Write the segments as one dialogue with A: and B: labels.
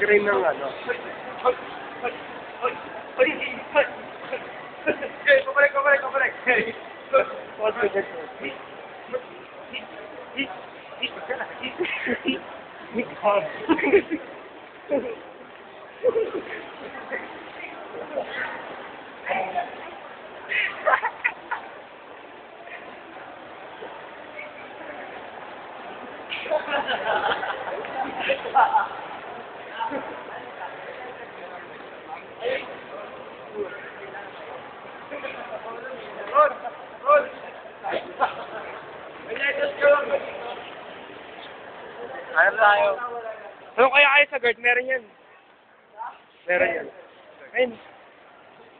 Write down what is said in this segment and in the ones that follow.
A: screen ng ano. Pabalik. What's the difference?
B: Ano tayo?
A: Ano kaya kayo sa guard? Meron yan. Meron yan. Ayun.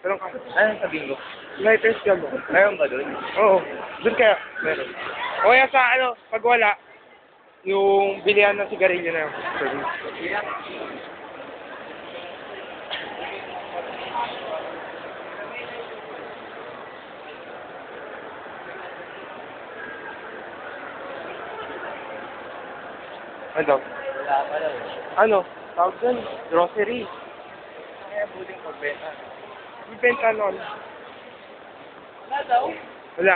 A: Ano ka?
B: Ano sabihin ko?
A: Lighters ka mo.
B: Meron ba doon?
A: Oo. Doon kaya. Meron. O kaya sa ano, pag wala, yung bilihan ng sigarilyo na yun. Ano?
B: Wala pa daw.
A: Ano? Tawag dun? Grocery.
B: Kaya buting pagbenta.
A: Ibenta nun.
B: Wala daw?
A: Wala.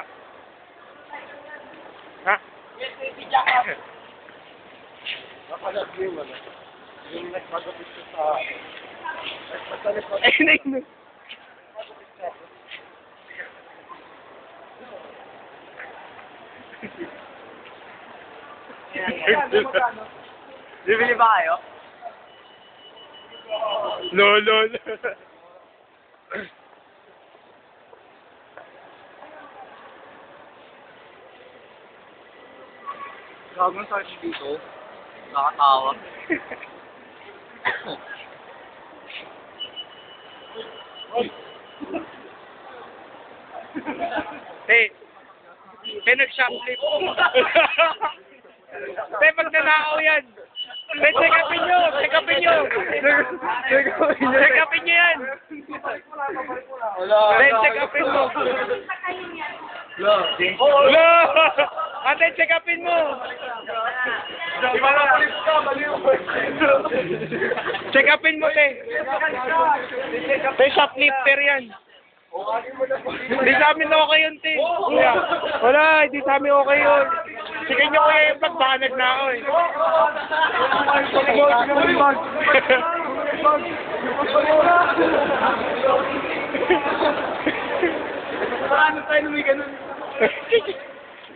A: Ha?
B: Yes, si Jack.
A: Nakalag yung ano. Yung nagpagapit ko sa... Ayun na yun.
B: Bibili ba kayo?
A: Lolo.
B: Gagawin sa akin dito. Nakatawa.
A: Hey, nag-shoplift. Hey, pag nanakaw yan. Hey, check upin nyo. Check upin nyo yan.
B: Wala.
A: Hey, check upin mo.
B: Wala.
A: Ate, check upin mo. Check upin mo, te. Te, shoplifter yan. Hindi sa amin okay yun, te. Kuya. Wala, hindi sa amin okay yun. Sige nyo kuya yung pagbanag na ako eh.
B: Paano tayo may ganun?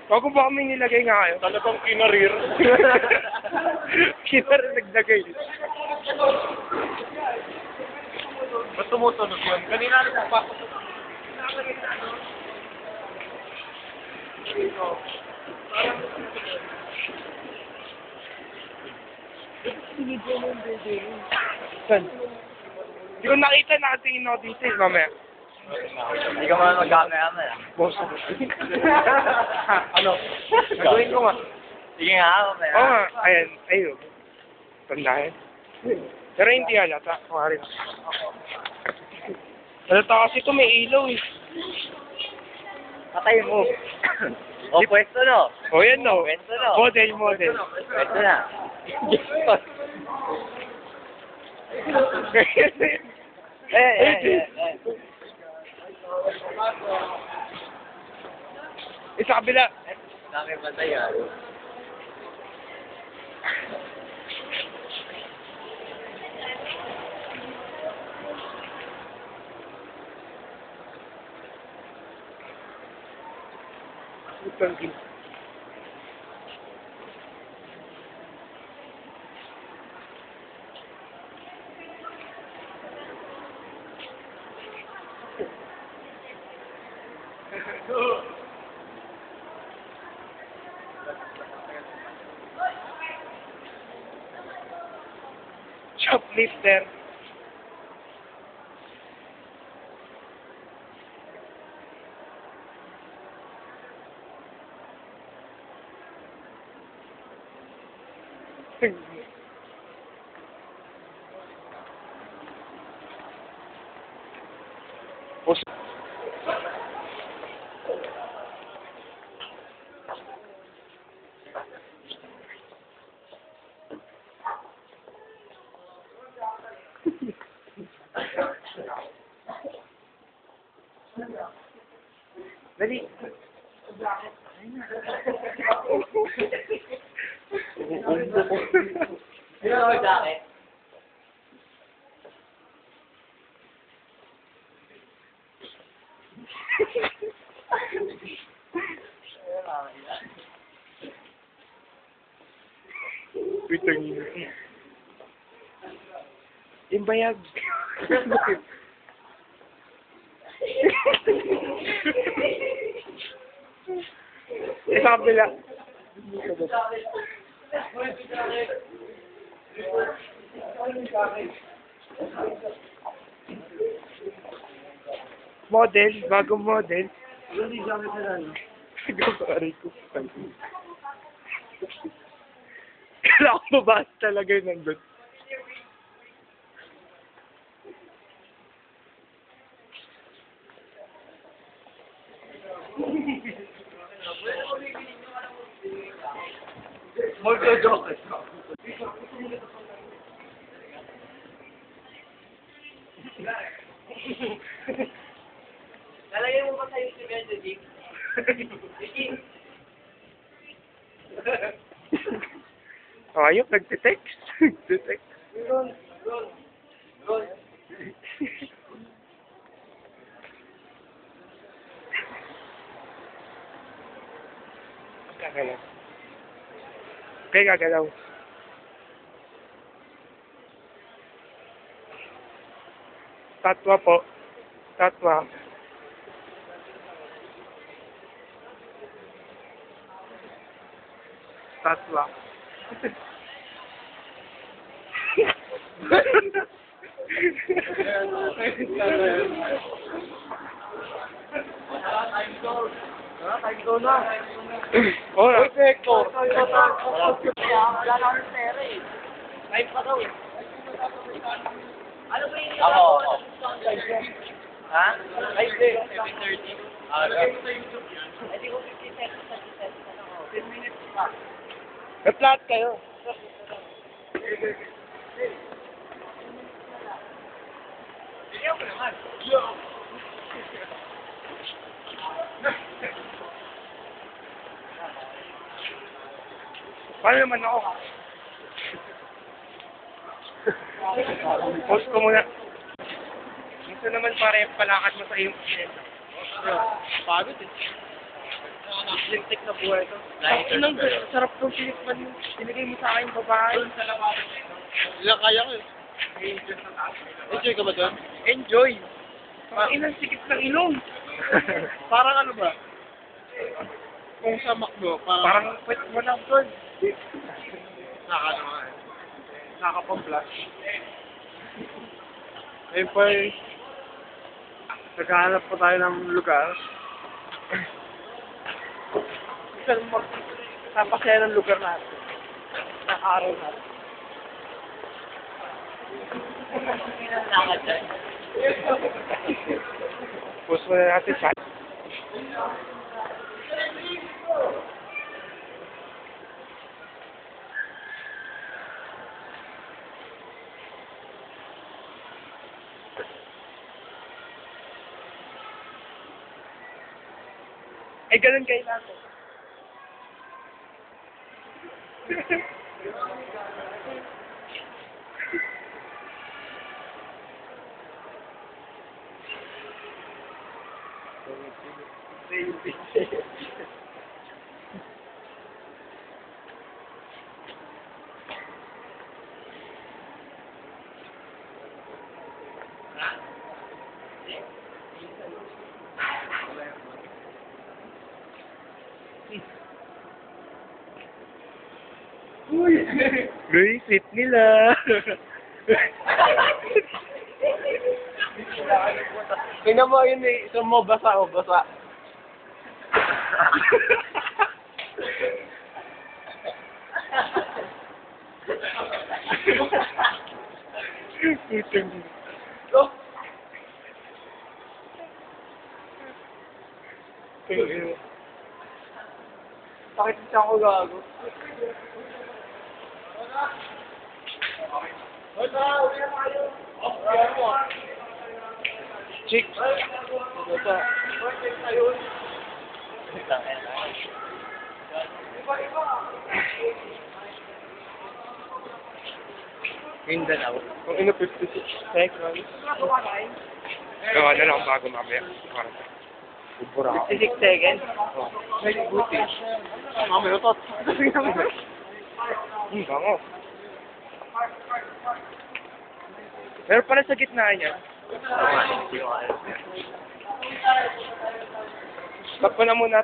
A: Bago ba kami nilagay nga kayo? Talagang kinarir. Kinarir naglagay.
B: Ba't tumutunog yun? Kanina rin papasok.
A: Saan? Hindi ko nakita, nakatingin ako dito eh, mamaya.
B: Hindi ka man mag-camera na.
A: Boss. Ano? Gagawin ko nga.
B: Sige nga, mamaya.
A: Oo nga, ayan, ayun. Tandahin. Pero hindi halata, kumari. Halata kasi ito may ilaw eh.
B: Patay mo. O, pwesto no?
A: O yan no.
B: Pwesto no?
A: Model.
B: Pwesto na.
A: Isa kabila.
B: Dami patay ah.
A: Utang gin. Shoplifter. Dali.
B: Sino ako jacket?
A: Bitang yung bayag. Sa kabila. Model, bagong model.
B: Hindi jacket na lang.
A: Gabari ko. Kailangan ko mabasa talaga yun nandun.
B: Magjo-joke. Lalagay mo ba sa'yo si Medyo, Jake?
A: Ayok, nagtitext. Nagtitext.
B: Ron.
A: Gagalaw. Okay, gagalaw. Tatwa po. Tatwa. Tatwa.
B: Time go na.
A: Oh,
B: Hector. Wala na akong pera eh. Time pa daw eh. Ano ba yung ako? Ha? Ay, hindi. 7:30. Hindi ko 50 seconds sa 10 minutes pa.
A: Nag-flat kayo.
B: Bigyan ko naman.
A: Paano naman ako? Post ko muna. Gusto naman pare palakad mo sa iyong pinenta.
B: Pagod eh. Lintik na buhay ito.
A: Ang sarap ng sinikman mo. Binigay mo sa akin babae.
B: Ilang kaya ko eh. Enjoy ka ba doon?
A: Enjoy. Ang inang sikip ng ilong.
B: Parang ano ba? Kung sa McDo,
A: Parang pwet mo lang doon.
B: Nakano nga eh. Nakapag-flash. Ayun po eh. Naghahanap po tayo ng lugar.
A: Gusto mo magpapasaya ng lugar natin. Ng araw natin.
B: Nakakad dyan.
A: Post mo na natin sa... Ay, ganun kayo natin. Uy, sweet nila.
B: Tingnan mo yun eh. Isang mo, basa o basa.
A: Putang.
B: Go!
A: Bakit siya ako gago? Chick. Ano pa?
B: Mindanao.
A: Kung ino 56 seconds. Gawa na lang bago mamaya. Parang. Bubura ako.
B: 56 seconds.
A: Oh. Ay, buti. Mamaya tot. Bango. Meron pala sa gitna niya. Stop ko na muna.